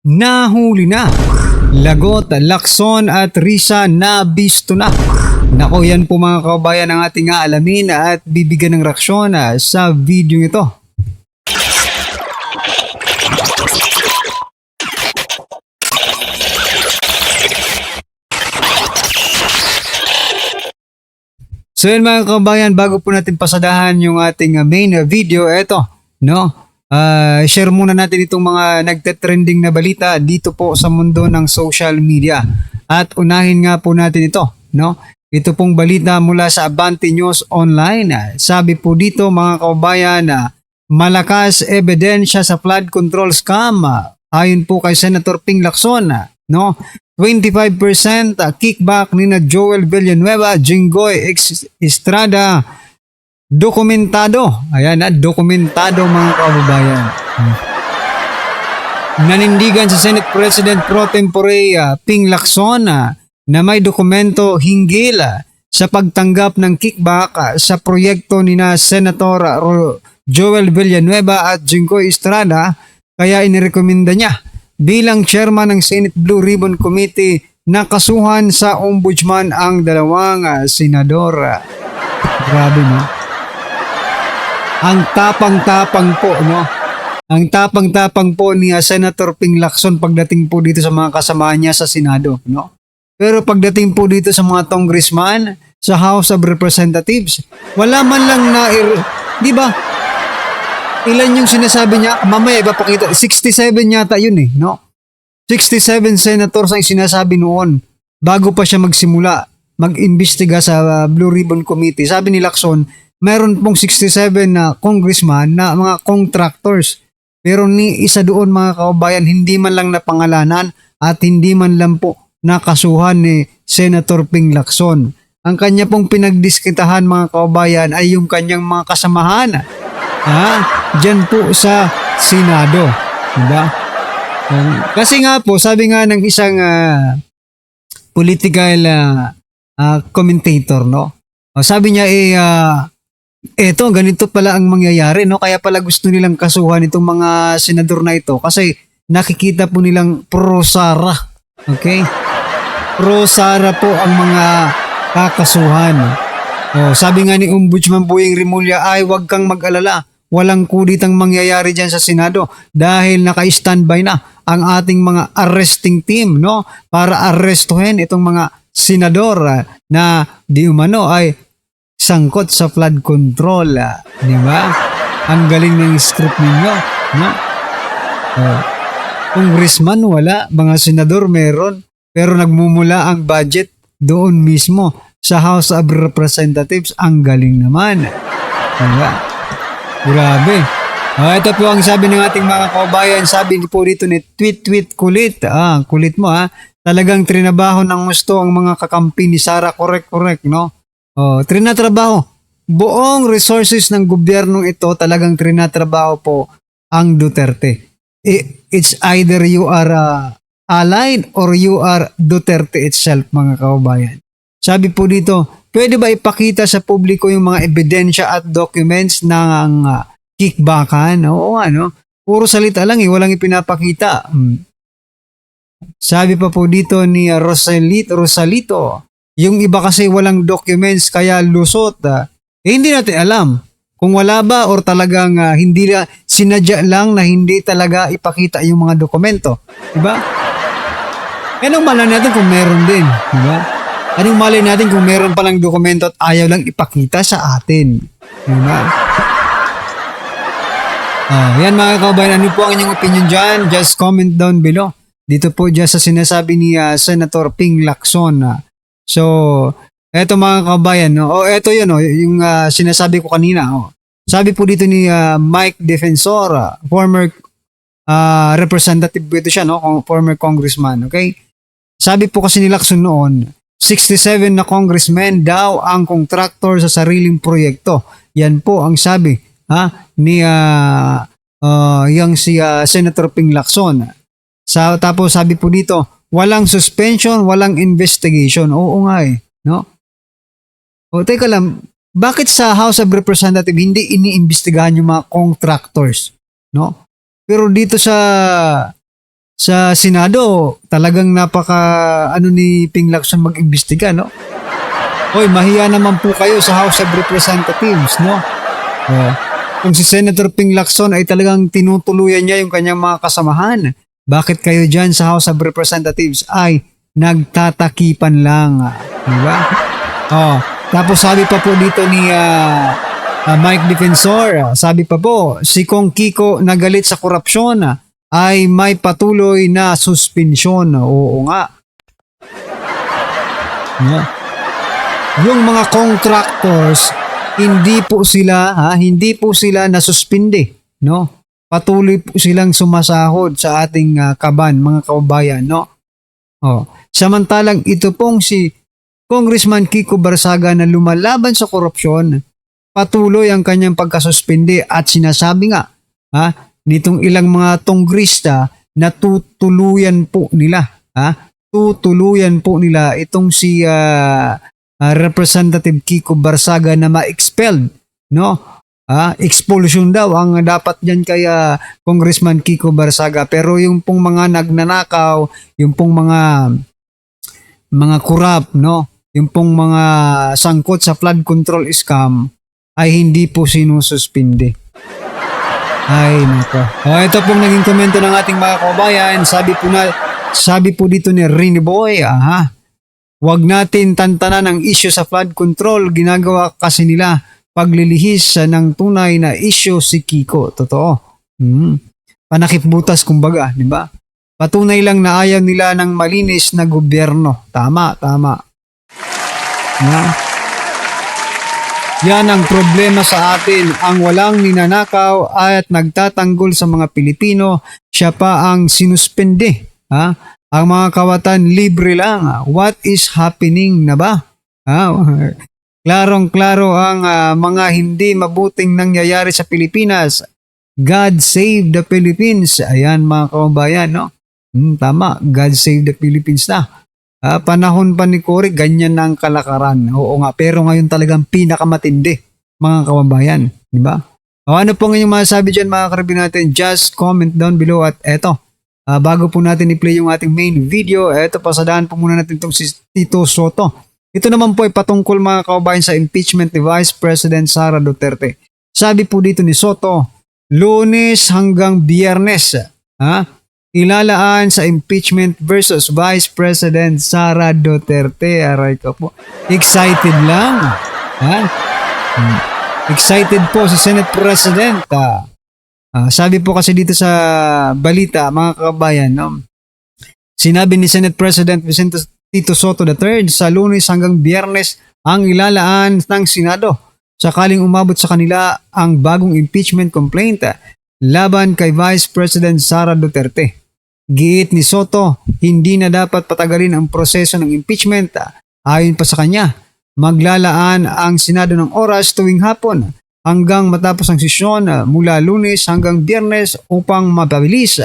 Nahuli na. Lagot, Lacson at Risa nabisto na. Nako, yan po mga kabayan ang ating aalamin at bibigyan ng reaksyon sa video ito. So yun mga kabayan, bago po natin pasadahan yung ating main video, eto, no? Share muna natin itong mga nagte-trending na balita dito po sa mundo ng social media. At unahin nga po natin ito, no? Ito pong balita mula sa Abante News Online. Sabi po dito mga kabayan, malakas ebidensya sa flood control scam. Ayon po kay Senator Ping Lacson, no? 25% kickback ni na Joel Villanueva, Jinggoy Estrada. Dokumentado. Ayan na, dokumentado mga kababayan. Nanindigan sa Senate President Pro Tempore Ping Lacson na may dokumento hinggil sa pagtanggap ng kickback sa proyekto ni na Senator Joel Villanueva at Jinggoy Estrada, kaya inirekomenda niya bilang chairman ng Senate Blue Ribbon Committee na kasuhan sa ombudsman ang dalawang senador. Grabe, no? Ang tapang-tapang po, no? Ang tapang-tapang po ni Senator Ping Lacson pagdating po dito sa mga kasama niya sa Senado, no? Pero pagdating po dito sa mga congressman, sa House of Representatives, wala man lang na, di ba? Ilan yung sinasabi niya? Mamaya ipapakita. 67 yata yun eh, no? 67 senators ang sinasabi noon bago pa siya magsimula mag-imbestiga sa Blue Ribbon Committee. Sabi ni Lacson, meron pong 67 na congressman na mga contractors. Pero ni isa doon mga kababayan, hindi man lang napangalanan at hindi man lang po nakasuhan ni Senator Ping Lacson. Ang kanya pong pinagdiskitahan mga kababayan ay yung kanyang mga kasamahan. Diyan po sa Senado. Diba? Kasi nga po, sabi nga ng isang political commentator, no? Sabi niya eto, ganito pala ang mangyayari, no? Kaya pala gusto nilang kasuhan itong mga senador na ito kasi nakikita po nilang pro-Sara. Okay? Pro-Sara po ang mga kakasuhan. Sabi nga ni Ombudsman Boying Rimulya, ay wag kang mag-alala. Walang kuditang mangyayari dyan sa Senado dahil naka-standby na ang ating mga arresting team, no? Para arrestuhin itong mga senador na di umano ay sangkot sa flood control. Di ba? Ang galing ng script ninyo, no? Congressman wala, mga senador meron, pero nagmumula ang budget doon mismo sa House of Representatives. Ang galing naman. Di ba? Grabe. Ito po ang sabi ng ating mga kabayan. Sabi po dito ni Tweet Kulit. Kulit mo Talagang trinabaho ng gusto ang mga kakampi ni Sara. Correct, no? Trinatrabaho. Buong resources ng gobyernong ito talagang trinatrabaho po ang Duterte. It's either you are allied or you are Duterte itself mga kabayan. Sabi po dito, pwede ba ipakita sa publiko yung mga ebidensya at documents ng kickbackan? Oo nga, no? Puro salita lang walang ipinapakita. Sabi pa po dito ni Rosalito, yung iba kasi walang documents kaya lusot. Hindi natin alam kung wala ba or talagang hindi sinadya lang na hindi talaga ipakita yung mga dokumento. Diba? Anong malay natin kung meron din? Diba? Anong malay natin kung meron palang dokumento at ayaw lang ipakita sa atin? Diba? Yan mga kabayan, ano po ang inyong opinion dyan? Just comment down below. Dito po dyan sa sinasabi ni Senator Ping Lacson. So, eto mga kabayan, eto yun, yung sinasabi ko kanina. Sabi po dito ni Mike Defensor, former representative ito siya, former congressman, okay? Sabi po kasi ni Lacson noon, 67 na congressmen daw ang contractor sa sariling proyekto. Yan po ang sabi ni si Senator Ping Lacson. Tapos sabi po dito, walang suspension, walang investigation. Oo nga no? Teka lang, bakit sa House of Representatives hindi iniimbestigahan yung mga contractors, no? Pero dito sa sa Senado, talagang napaka ano ni Ping Lacson mag-imbestiga, no? Hoy, mahiya naman po kayo sa House of Representatives, no? Oh. Kung si Senator Ping Lacson ay talagang tinutuluyan niya yung kanyang mga kasamahan, bakit kayo dyan sa House of Representatives ay nagtatakipan lang? Di ba? Oh. Tapos sabi pa po dito ni Mike Defensor, sabi pa po, si Kong Kiko nagalit sa korupsyon ay may patuloy na suspensyon. Oo nga. Yeah. Yung mga contractors, hindi po sila nasuspinde, no? Patuloy po silang sumasahod sa ating kaban, mga kababayan, no? Oh. Samantalang ito pong si Congressman Kiko Barsaga na lumalaban sa korupsyon, patuloy ang kanyang pagkasuspinde at sinasabi nga, nitong ilang mga tongrista na tutuluyan po nila itong si Representative Kiko Barsaga na ma-expelled, no? Expulsion daw ang dapat diyan kay Congressman Kiko Barsaga, pero yung pong mga nagnanakaw, yung pong mga corrupt, no? Yung pong mga sangkot sa flood control scam ay hindi po sinususpinde. Ay, nako. Ito pong naging komento ng ating mga kababayan. Sabi po dito ni Rini Boy, wag natin tantanan ang issue sa flood control. Ginagawa kasi nila paglilihis ng tunay na issue si Kiko. Totoo. Panakip butas kumbaga, di ba? Patunay lang na ayaw nila ng malinis na gobyerno. Tama. Yan ang problema sa atin, ang walang ninanakaw at nagtatanggol sa mga Pilipino, siya pa ang sinuspende. Ang mga kawatan libre lang. What is happening na ba? Klarong-klaro ang mga hindi mabuting nangyayari sa Pilipinas. God save the Philippines. Ayan mga kababayan, no? Tama, God save the Philippines na. Panahon pa ni Cory, ganyan na ang kalakaran. Oo nga, pero ngayon talagang pinakamatindi, mga kababayan. Di ba? Ano po ngayon masasabi dyan mga karabin natin? Just comment down below at eto. Bago po natin i-play yung ating main video, eto pasadahan po muna natin itong si Tito Soto. Ito naman po ay patungkol mga kababayan sa impeachment ni Vice President Sara Duterte. Sabi po dito ni Soto, Lunes hanggang Biyernes, ilalaan sa impeachment versus Vice President Sara Duterte. Aray ko po. Excited lang. Excited po si Senate President. Sabi po kasi dito sa balita, mga kababayan, no? Sinabi ni Senate President Vicente Tito Soto III, sa Lunes hanggang Biyernes ang ilalaan ng Senado sakaling umabot sa kanila ang bagong impeachment complaint laban kay Vice President Sara Duterte. Giit ni Soto, hindi na dapat patagalin ang proseso ng impeachment. Ayon pa sa kanya, maglalaan ang Senado ng oras tuwing hapon hanggang matapos ang sesyon mula Lunes hanggang Biyernes upang mapabilis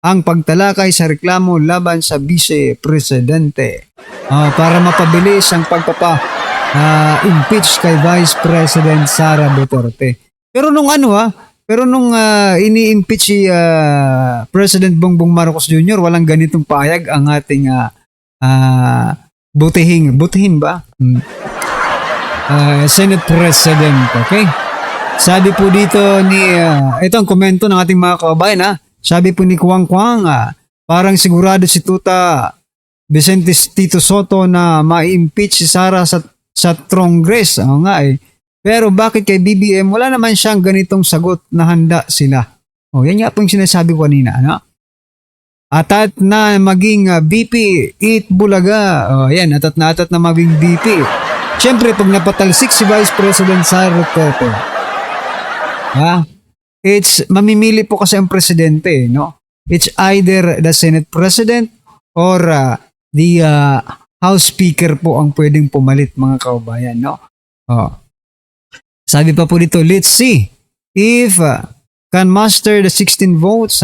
ang pagtalakay sa reklamo laban sa Vice Presidente. Para mapabilis ang impeach kay Vice President Sara Duterte. Pero nung ini-impeach si President Bongbong Marcos Jr., walang ganitong payag ang ating butihin ba? Senate President, okay? Sabi po dito ito ang komento ng ating mga kababayan, Sabi po ni Kwang Kwang, parang sigurado si Tuta Vicente Tito Soto na ma-impeach si Sara sa Congress. Oo nga eh. Pero bakit kay BBM wala naman siyang ganitong sagot na handa sila? Yan nga po yung sinasabi ko kanina, Atat na maging VP, Eat Bulaga. Atat na maging VP. Siyempre, pag napatalsik si Vice President Sara Duterte, mamimili po kasi ang presidente, no? It's either the Senate President or the House Speaker po ang pwedeng pumalit, mga kababayan, no? Sabi pa po dito, let's see if can muster the 16 votes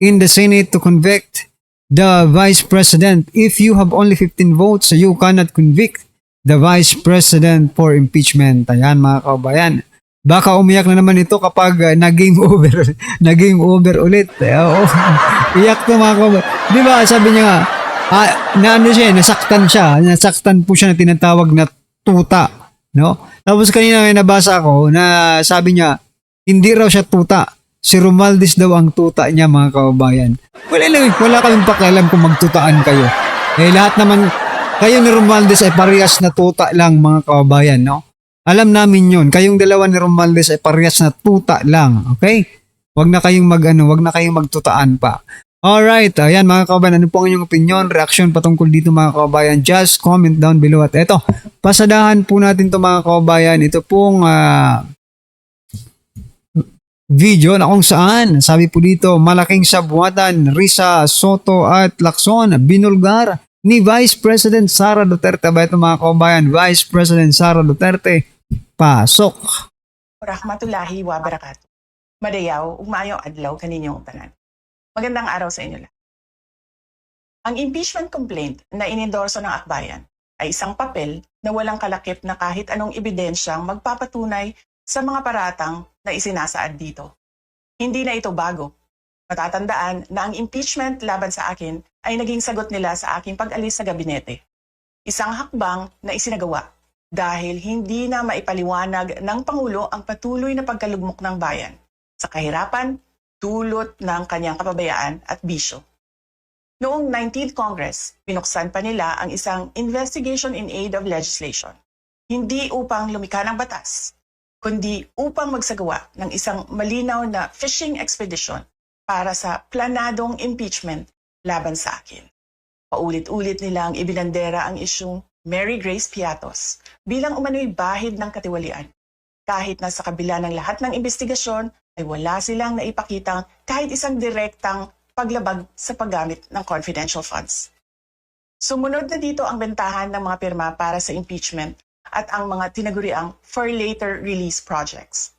in the Senate to convict the Vice President. If you have only 15 votes, you cannot convict the Vice President for impeachment. Ayan mga kababayan. Baka umiyak na naman ito kapag nag-game over. Nag-game over ulit. Oo. Iyak to mga kababayan. Di ba, sabi niya nga, na ano siya, nasaktan siya. Nasaktan po siya na tinatawag na tuta. No? Tapos kanina may nabasa ako na sabi niya, hindi raw siya tuta. Si Romualdez daw ang tuta niya mga kababayan. Wala kaming pakialam kung magtutaan kayo. Lahat naman, kayo ni Romualdez ay parehas na tuta lang mga kababayan, no? Alam namin yun. Kayong dalawa ni Romualdez ay parehas na tuta lang. Okay? Wag na kayong wag na kayong magtutaan pa. Alright, ayan mga kababayan, ano po ang inyong opinion, reaction patungkol dito mga kababayan? Just comment down below. At eto, pasadahan po natin to mga kababayan. Ito pong video na kung saan, sabi po dito, malaking sabwatan, Risa, Soto at Lacson, binulgar ni Vice President Sara Duterte. Ba ito mga kababayan, Vice President Sara Duterte, pasok. Rahmatullahi wa barakatuh. Madayaw, ugmaayong adlaw kaninyong tanan. Magandang araw sa inyo lahat. Ang impeachment complaint na inendorso ng akbayan ay isang papel na walang kalakip na kahit anong ebidensyang magpapatunay sa mga paratang na isinasaad dito. Hindi na ito bago. Matatandaan na ang impeachment laban sa akin ay naging sagot nila sa aking pag-alis sa gabinete. Isang hakbang na isinagawa dahil hindi na maipaliwanag ng Pangulo ang patuloy na pagkalugmok ng bayan sa kahirapan, dulot ng kanyang kapabayaan at bisyo. Noong 19th Congress, pinuksan pa nila ang isang Investigation in Aid of Legislation. Hindi upang lumikha ng batas, kundi upang magsagawa ng isang malinaw na fishing expedition para sa planadong impeachment laban sa akin. Paulit-ulit nilang ibinandera ang isyung Mary Grace Piatos bilang umano'y bahid ng katiwalian. Kahit na sa kabila ng lahat ng investigasyon ay wala silang naipakitang kahit isang direktang paglabag sa paggamit ng confidential funds. Sumunod na dito ang bentahan ng mga pirma para sa impeachment at ang mga tinaguriang for later release projects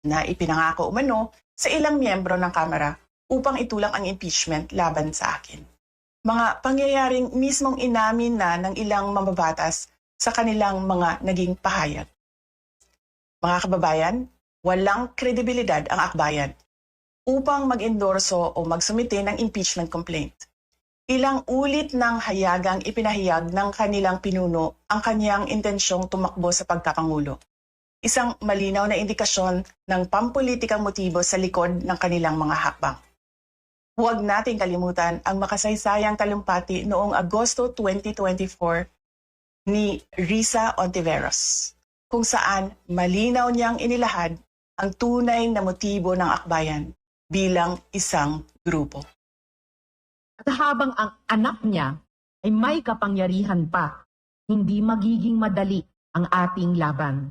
na ipinangako umano sa ilang miyembro ng Kamara upang itulang ang impeachment laban sa akin. Mga pangyayaring mismong inamin na ng ilang mambabatas sa kanilang mga naging pahayag. Mga kababayan, walang kredibilidad ang akbayan upang mag-endorso o magsumite ng impeachment complaint. Ilang ulit ng hayagang ipinahayag ng kanilang pinuno ang kanyang intensyong tumakbo sa pagkapangulo. Isang malinaw na indikasyon ng pampolitikang motibo sa likod ng kanilang mga hakbang. Huwag nating kalimutan ang makasaysayang talumpati noong Agosto 2024 ni Risa Ontiveros, kung saan malinaw niyang inilahad ang tunay na motibo ng akbayan bilang isang grupo. At habang ang anak niya ay may kapangyarihan pa, hindi magiging madali ang ating laban.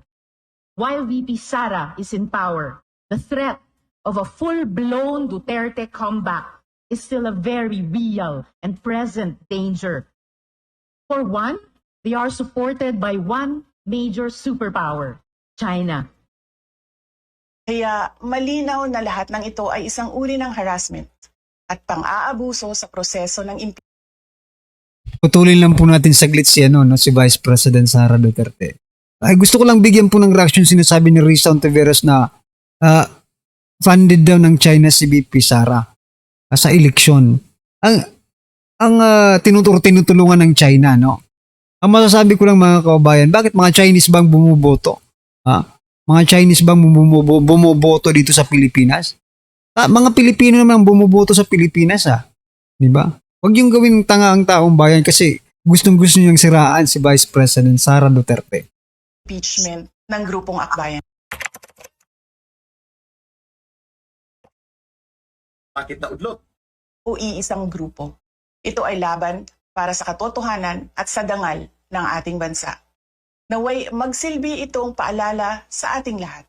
While VP Sara is in power, the threat of a full-blown Duterte comeback is still a very real and present danger. For one, they are supported by one major superpower, China. Kaya malinaw na lahat ng ito ay isang uri ng harassment at pang-aabuso sa proseso ng impeachment. Putulin lang po natin saglit si si Vice President Sara Duterte. Ay gusto ko lang bigyan po ng reaction sinasabi ni Risa Ontiveros na funded daw ng China si VP Sara sa eleksyon. Ang tinutulungan ng China, no? Ang masasabi ko lang mga kababayan, bakit mga Chinese bang bumuboto? Mga Chinese bang bumuboto dito sa Pilipinas? Mga Pilipino naman bumuboto sa Pilipinas, di ba? Huwag yung gawin tanga ang taong bayan kasi gustong-gusto niyang siraan si Vice President Sara Duterte. Impeachment ng grupong akbayan. Bakit naudlot? O iisang grupo. Ito ay laban para sa katotohanan at sa dangal ng ating bansa. Naway magsilbi itong paalala sa ating lahat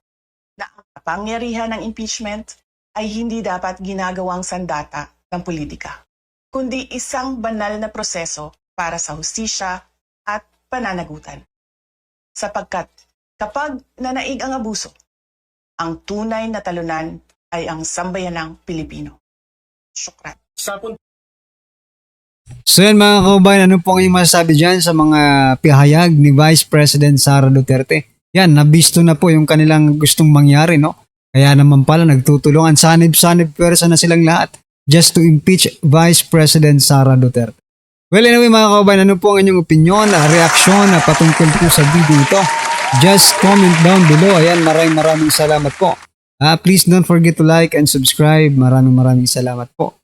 na ang kapangyarihan ng impeachment ay hindi dapat ginagawang sandata ng politika, kundi isang banal na proseso para sa hustisya at pananagutan. Sapagkat kapag nanaig ang abuso, ang tunay na talunan ay ang sambayanang Pilipino. Syukran. Sapon So yan mga kababayan, ano po ang inyong masasabi dyan sa mga pahayag ni Vice President Sara Duterte? yan, nabisto na po yung kanilang gustong mangyari, no? Kaya naman pala nagtutulungan, sanib-sanib pwersa na silang lahat just to impeach Vice President Sara Duterte. Well, anyway mga kababayan, ano po ang inyong opinion, reaksyon patungkol po sa video ito? Just comment down below. Ayan, maraming salamat po. Please don't forget to like and subscribe. Maraming salamat po.